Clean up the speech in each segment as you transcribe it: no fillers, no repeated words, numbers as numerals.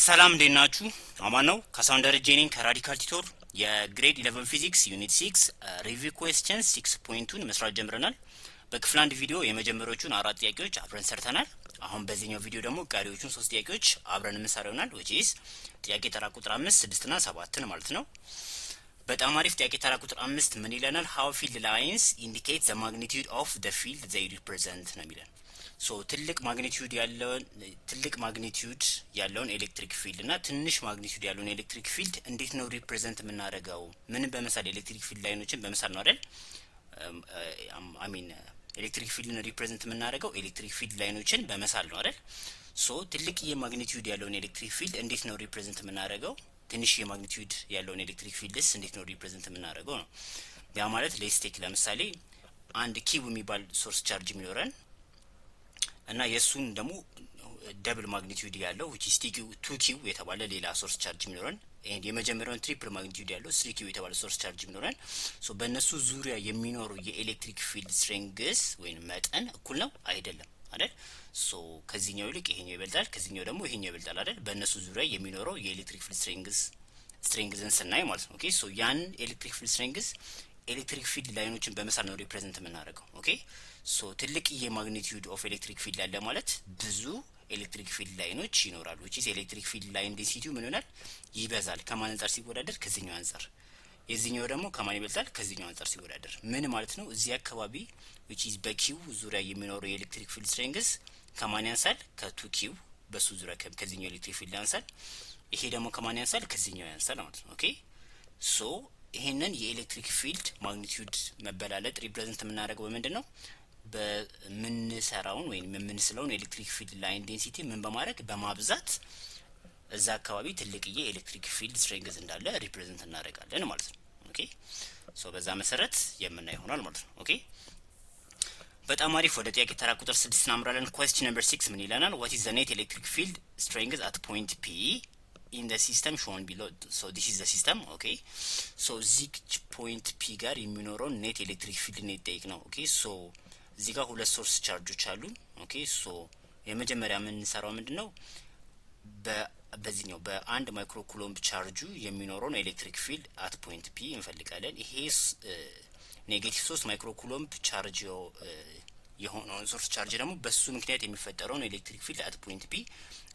ሰላም እንዴት ናችሁ? አማን ነው። ካሳውንደር ጄኒን ከራዲካል ቲቶር የግሬድ 11 ፊዚክስ ዩኒት 6 ሪቪው ኩዌስቸንስ 6.2ን መስራት ጀምረናል። በክፍል 1 ቪዲዮ የመጀመሪያዎቹን 4 ጥያቄዎች አብረን ሰርተናል። አሁን በዚህኛው ቪዲዮ ደግሞ ቀሪዎቹን 3 ጥያቄዎች አብረን እንሰራው ይሆናል። which is ጥያቄ ተራ ቁጥር 5፣ 6 እና 7 ማለት ነው። በጣም አሪፍ። ጥያቄ ተራ ቁጥር 5 ምን ይለናል? how field lines indicate the magnitude of the field they represent ነው የሚለን። ሶ ትልቅ ማግኒቲዩድ ያለውን ኤሌክትሪክ ፊልድ እና ትንሽ ማግኒቲዩድ ያለውን ኤሌክትሪክ ፊልድ እንዴት ነው ሪፕሬዘንት የምናደርገው? ምን በመሳል ኤሌክትሪክ ፊልድ ላይኖችን በመሳል ነው አይደል? ኤሌክትሪክ ፊልድን ሪፕሬዘንት የምናደርገው ኤሌክትሪክ ፊልድ ላይኖችን በመሳል ነው አይደል? ሶ ትልቅ የማግኒቲዩድ ያለውን ኤሌክትሪክ ፊልድ እንዴት ነው ሪፕሬዘንት የምናደርገው? ትንሽ የማግኒቲዩድ ያለውን ኤሌክትሪክ ፊልድስ እንዴት ነው ሪፕሬዘንት የምናደርገው ነው። ያ ማለት ሌስቴክ ለምሳሌ አንድ ኪው የሚባል ሶርስ ቻርጅ የሚኖረን እና የሱን ደግሞ ደብል ማግኒቲዩድ ያለው which is 2q የተባለ ሌላ ሶርስ ቻርጅ የሚኖረን and የመጀመሪያውን ትሪፕል ማግኒቲዩድ ያለው 3q የተባለ ሶርስ ቻርጅ የሚኖረን ሶ በእነሱ ዙሪያ የሚኖረው የኤሌክትሪክ ፊልድ ስትሬንግስ ወይም መጠን እኩል ነው አይደለም አይደል? ሶ ከዚህኛው ይልቅ ይሄኛው ይበልጣል፣ ከዚህኛው ደግሞ ይሄኛው ይበልጣል አይደል? በእነሱ ዙሪያ የሚኖረው የኤሌክትሪክ ፊልድ ስትሬንግዝን ስናይ ማለት ነው። ኦኬ ሶ ያን ኤሌክትሪክ ፊልድ ስትሬንግዝ ኤሌክትሪክ ፊልድ ላይኖችን በመሳል ነው ሪፕሬዘንት የምናደርገው። ኦኬ ሶ ትልቅ የማግኒቲዩድ ኦፍ ኤሌክትሪክ ፊልድ ያለ ማለት ብዙ ኤሌክትሪክ ፊልድ ላይኖች ይኖራሉ። which is ኤሌክትሪክ ፊልድ ላይን ዴንሲቲው ምን ይሆናል? ይበዛል። ከማን አንፃር ሲወዳደር? ከዚህኛው አንፃር። የዚህኛው ደግሞ ከማን ይበልጣል? ከዚህኛው አንፃር ሲወዳደር። ምን ማለት ነው? እዚህ አካባቢ which is በኪው ዙሪያ የሚኖረው የኤሌክትሪክ ፊልድ ስትሬንግዝ ከማን ያንሳል? ከ2ኪው በሱ ዙሪያ ከዚህኛው ኤሌክትሪክ ፊልድ ያንሳል። ይሄ ደግሞ ከማን ያንሳል? ከዚህኛው ያንሳል ማለት ነው። ኦኬ ሶ ይሄንን የኤሌክትሪክ ፊልድ ማግኒቲዩድ መበላለጥ ሪፕሬዘንት የምናደርገው በምንድን ነው? በምንሰራውን ወይም የምንስለውን ኤሌክትሪክ ፊልድ ላይን ዴንሲቲ ምን በማድረግ በማብዛት እዛ አካባቢ ትልቅዬ ኤሌክትሪክ ፊልድ ስትሬንግዝ እንዳለ ሪፕሬዘንት እናደርጋለን ማለት ነው። ኦኬ ሶ በዛ መሰረት የምናይ ይሆናል ማለት ነው። ኦኬ በጣም አሪፍ። ወደ ጥያቄ ተራ ቁጥር 6 እናምራለን። question number 6 ምን ይለናል? what is the net electric field strength at point P in the system shown below? so this is the system. okay so እዚህ ፖይንት ፒ ጋር የሚኖረው ኔት ኤሌክትሪክ ፊልድ ነው ይጠይቅ ነው። ኦኬ ሶ እዚህ ጋር ሁለት ሶርስ ቻርጆች አሉ። ኦኬ ሶ የመጀመሪያ የምንሰራው ምንድነው? በዚህኛው በአንድ ማይክሮ ኩሎምብ ቻርጁ የሚኖረውን ኤሌክትሪክ ፊልድ አት ፖይንት ፒ እንፈልጋለን። ይሄ ኔጌቲቭ 3 ማይክሮ ኩሎምብ ቻርጅ የሆነውን ሶርስ ቻርጅ ደግሞ በሱ ምክንያት የሚፈጠረውን ኤሌክትሪክ ፊልድ አት ፖይንት ፒ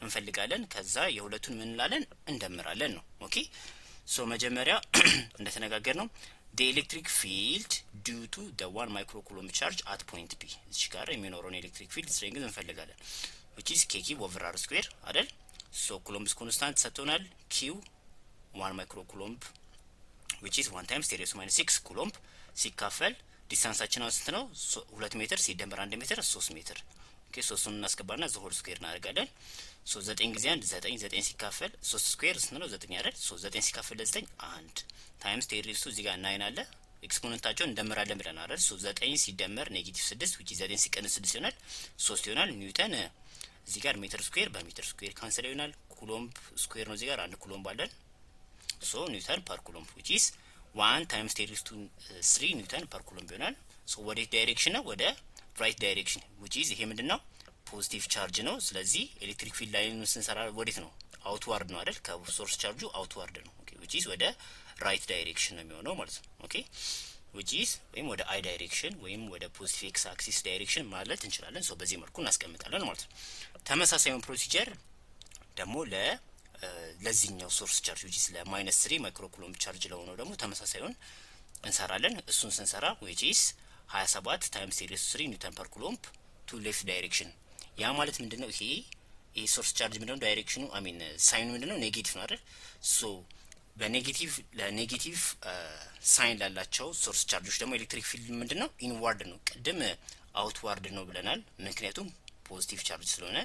እንፈልጋለን። ከዛ የሁለቱን ምን እንላለን? እንደምራለን ነው። ኦኬ ሶ መጀመሪያ እንደተነጋገር ነው the electric field due to the 1 microcoulomb charge at point P እዚህ ጋር የሚኖረውን ኤሌክትሪክ ፊልድ ስትሬንግዝ እንፈልጋለን which is kq over r square አይደል? ሶ ኩሎምብስ ኮንስታንት ሰጥቶናል q 1 microcoulomb which is 1 times 10 to minus 6 ኩሎምብ ሲካፈል ዲስታንሳችን አሁን ስንት ነው? 2 ሜትር ሲደመር 1 ሜትር 3 ሜትር። ኦኬ 3ን እናስገባና ዘ ሆል ስኩዌር እናደርጋለን። ሶ 9 ጊዜ 1 9 9 ሲካፈል 3 ስኩዌር ስንት ነው? 9 አይደል? ሶ 9 ሲካፈል ለ9 1 ታይምስ ቴሪስ እዚህ ጋር 9 አለ ኤክስፖነንታቸውን እንደምራለን ብለን አይደል? ሶ 9 ሲደመር ኔጌቲቭ 6 which is 9 ሲቀንስ 6 ይሆናል 3 ይሆናል። ኒውተን እዚህ ጋር ሜትር ስኩዌር በሜትር ስኩዌር ካንሰል ይሆናል። ኩሎምብ ስኩዌር ነው እዚህ ጋር አንድ ኩሎምብ አለን። ሶ ኒውተን ፐር ኩሎምብ which is 1 times 10 to 3 ኒውተን ፐር ኩሎምብ ይሆናል። ሶ ወደ ዳይሬክሽን ነው? ወደ ራይት ዳይሬክሽን which is ይሄ ምንድነው? ፖዚቲቭ ቻርጅ ነው። ስለዚህ ኤሌክትሪክ ፊልድ ላይን ስንሰራ ወዴት ነው? አውትዋርድ ነው አይደል? ከሶርስ ቻርጁ አውትዋርድ ነው። ኦኬ which is ወደ ራይት ዳይሬክሽን ነው የሚሆነው ማለት ነው። ኦኬ which is ወይም ወደ አይ ዳይሬክሽን ወይም ወደ ፖዚቲቭ ኤክስ አክሲስ ዳይሬክሽን ማለት እንችላለን። ሶ በዚህ መልኩ እናስቀምጣለን ማለት ነው። ተመሳሳዩን ፕሮሲጀር ደግሞ ለዚህኛው ሶርስ ቻርጅ which is ለማይነስ 3 ማይክሮኩሎምብ ቻርጅ ለሆነው ደግሞ ተመሳሳዩን እንሰራለን። እሱን ስንሰራ which is 27 times 10 to 3 ኒውተን ፐር ኩሎምብ to left direction። ያ ማለት ምንድነው? ይሄ ሶርስ ቻርጅ ምንድነው? ዳይሬክሽኑ ሳይኑ ምንድነው? ኔጌቲቭ ነው አይደል? ሶ ለኔጌቲቭ ሳይን ላላቸው ሶርስ ቻርጆች ደግሞ ኤሌክትሪክ ፊልድ ምንድነው? ኢንዋርድ ነው። ቅድም አውትዋርድ ነው ብለናል፣ ምክንያቱም ፖዚቲቭ ቻርጅ ስለሆነ።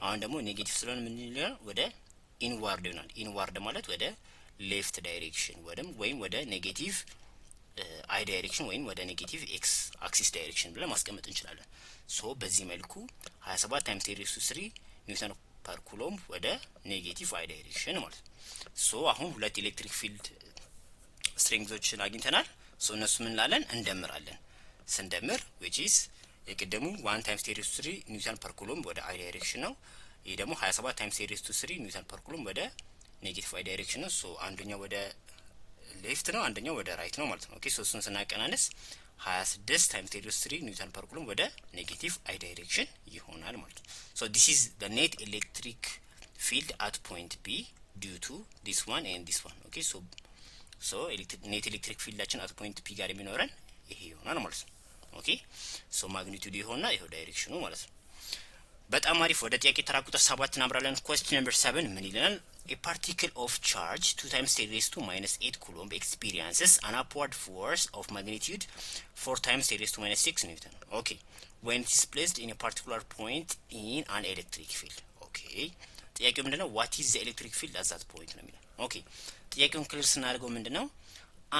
አሁን ደግሞ ኔጌቲቭ ስለሆነ ምን ይሆናል? ወደ ኢንዋርድ ይሆናል። ኢንዋርድ ማለት ወደ ሌፍት ዳይሬክሽን ወይም ወደ ኔጌቲቭ አይ ዳይሬክሽን ወይም ወደ ኔጌቲቭ ኤክስ አክሲስ ዳይሬክሽን ብለን ማስቀመጥ እንችላለን። ሶ በዚህ መልኩ 27 times 10 to 3 ኒውተን ፐር ኩሎምብ ወደ ኔጌቲቭ አይ ዳይሬክሽን ማለት ነው። ሶ አሁን ሁለት ኤሌክትሪክ ፊልድ ስትሬንግዞችን አግኝተናል። ሶ እነሱ ምን ላለን? እንደምራለን። ስንደምር which is የቅድሙ 1 times 10 to 3 ኒውተን ፐር ኩሎምብ ወደ አይ ዳይሬክሽን ነው። ይሄ ደግሞ 27 ታይምስ 10 ሬዝ ቱ 3 ኒውተን ፐር ኩሎም ወደ ኔጌቲቭ አይ ዳይሬክሽን ነው። ሶ አንደኛው ወደ ሌፍት ነው፣ አንደኛው ወደ ራይት ነው ማለት ነው። ኦኬ ሶ እሱን ስናቀናንስ 26 ታይምስ 10 ሬዝ ቱ 3 ኒውተን ፐር ኩሎም ወደ ኔጌቲቭ አይ ዳይሬክሽን ይሆናል ማለት ነው። ሶ ዲስ ኢዝ ዘ ኔት ኤሌክትሪክ ፊልድ አት ፖይንት ቢ ዲዩ ቱ ዲስ ዋን ኤንድ ዲስ ዋን። ኦኬ ሶ ኔት ኤሌክትሪክ ፊልዳችን አት ፖይንት ፒ ጋር የሚኖረን ይሄ ይሆናል ማለት ነው። ኦኬ ሶ ማግኒቱድ ይሆንና ይሄው ዳይሬክሽኑ ማለት ነው። በጣም አሪፍ። ወደ ጥያቄ ተራ ቁጥር 7 እናምራለን። question number 7 ምን ይለናል? a particle of charge 2 times 10 raised to minus 8 coulomb experiences an upward force of magnitude 4 times 10 raised to minus 6 newton. okay when it is placed in a particular point in an electric field. okay ጥያቄው ምንድነው? what is the electric field at that point ነው የሚለው። ኦኬ ጥያቄውን ክሊር ስናደርገው ምንድነው?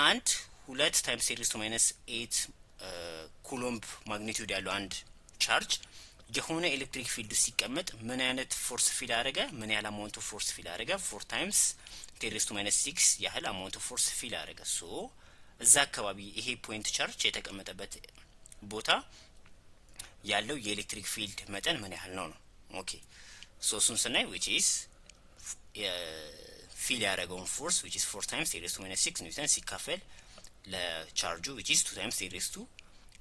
አንድ 2 times 10 raised to minus 8 ኩሎምብ ማግኒቱድ ያለው አንድ ቻርጅ የሆነ ኤሌክትሪክ ፊልድ ሲቀመጥ ምን አይነት ፎርስ ፊል አደረገ? ምን ያህል አማውንት ኦፍ ፎርስ ፊል አደረገ? 4 ታይምስ 10 ሬዝ ቱ ማይነስ 6 ያህል አማውንት ኦፍ ፎርስ ፊል አደረገ። ሶ እዛ አካባቢ ይሄ ፖይንት ቻርጅ የተቀመጠበት ቦታ ያለው የኤሌክትሪክ ፊልድ መጠን ምን ያህል ነው ነው። ኦኬ ሶ እሱን ስናይ which is ፊል ያደረገውን ፎርስ which is 4 times 10 raised to minus 6 ኒውተን ሲካፈል ለቻርጁ which is 2 times 10 raised to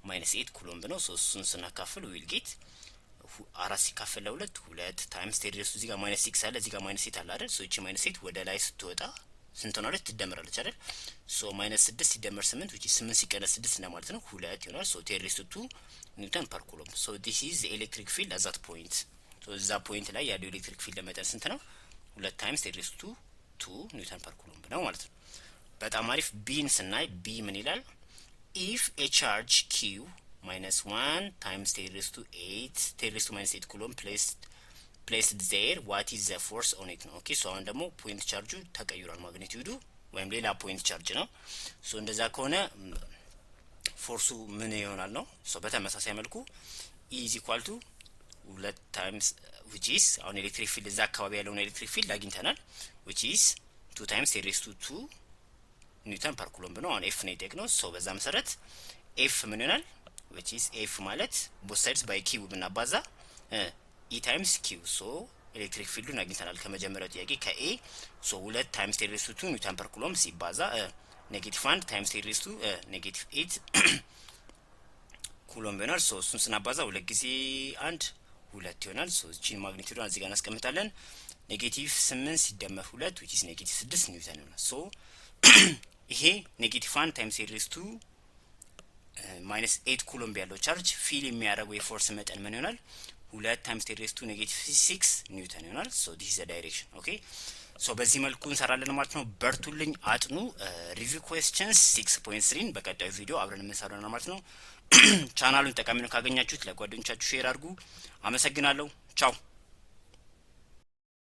minus 8 ኩሎምብ ነው። ሶ እሱን ስናካፍል ዊል ጌት 4 ሲካፈል ለ2 2 ታይምስ 10 raised to እዚህ ጋር ማይነስ 6 አለ፣ እዚህ ጋር ማይነስ 8 አለ አይደል? ሶ እቺ ማይነስ 8 ወደ ላይ ስትወጣ ስንት ነው አይደል? ትደመራለች አይደል? ሶ ማይነስ 6 ሲደመር 8 which is 8 ሲቀነስ 6 እንደማለት ነው 2 ይሆናል። ሶ 10 raised to 2 ኒውተን ፐር ኩሎምብ። ሶ this is the electric field at that point. ሶ እዛ ፖይንት ላይ ያለው ኤሌክትሪክ ፊልድ መጠን ስንት ነው? 2 ታይምስ 10 raised to 2 ኒውተን ፐር ኩሎምብ ነው ማለት ነው። በጣም አሪፍ። ቢን ስናይ ቢ ምን ይላል? if a charge q minus 1 times 10 raised to 8 10 raised to minus 8 coulomb placed there what is the force on it ነው። ኦኬ ሶ አሁን ደግሞ ፖይንት ቻርጁ ተቀይሯል፣ ማግኒቲዩዱ ወይም ሌላ ፖይንት ቻርጅ ነው። ሶ እንደዛ ከሆነ ፎርሱ ምን ይሆናል ነው። ሶ በተመሳሳይ መልኩ E is equal to 2 times which is አሁን ኤሌክትሪክ ፊልድ እዛ አካባቢ ያለውን ኤሌክትሪክ ፊልድ አግኝተናል which is 2 times 10 raised to 2 ኒውተን ፐር ኩሎምብ ነው። አሁን ኤፍ ነው የጠየቅነው። ሶ በዛ መሰረት ኤፍ ምን ይሆናል? which is f ማለት both sides by q ብናባዛ e times q ሶ ኤሌክትሪክ ፊልዱን አግኝተናል ከመጀመሪያው ጥያቄ ከa ሶ 2 times 10 raised to 2 ኒውተን ፐር ኩሎም ሲባዛ ኔጌቲቭ 1 times 10 raised to ኔጌቲቭ 8 ኩሎም ይሆናል። ሶ እሱን ስናባዛ 2 ጊዜ 1 2 ይሆናል። ሶ እቺን ማግኒቲዩዱን እዚህ ጋር እናስቀምጣለን። ኔጌቲቭ 8 ሲደመር 2 which is ኔጌቲቭ 6 ኒውተን ይሆናል። ሶ ይሄ ኔጌቲቭ 1 times 10 raised to minus 8 ኩሎምብ ያለው ቻርጅ ፊል የሚያደርገው የፎርስ መጠን ምን ይሆናል? 2 times 10 raised to negative 6 ኒውተን ይሆናል። ሶ this is the direction. ኦኬ ሶ በዚህ መልኩ እንሰራለን ማለት ነው። በርቱልኝ፣ አጥኑ። ሪቪው questions 6.3 በቀጣዩ ቪዲዮ አብረን እንሰራለን ማለት ነው። ቻናሉን ጠቃሚ ነው ካገኛችሁት ለጓደኞቻችሁ ሼር አድርጉ። አመሰግናለሁ። ቻው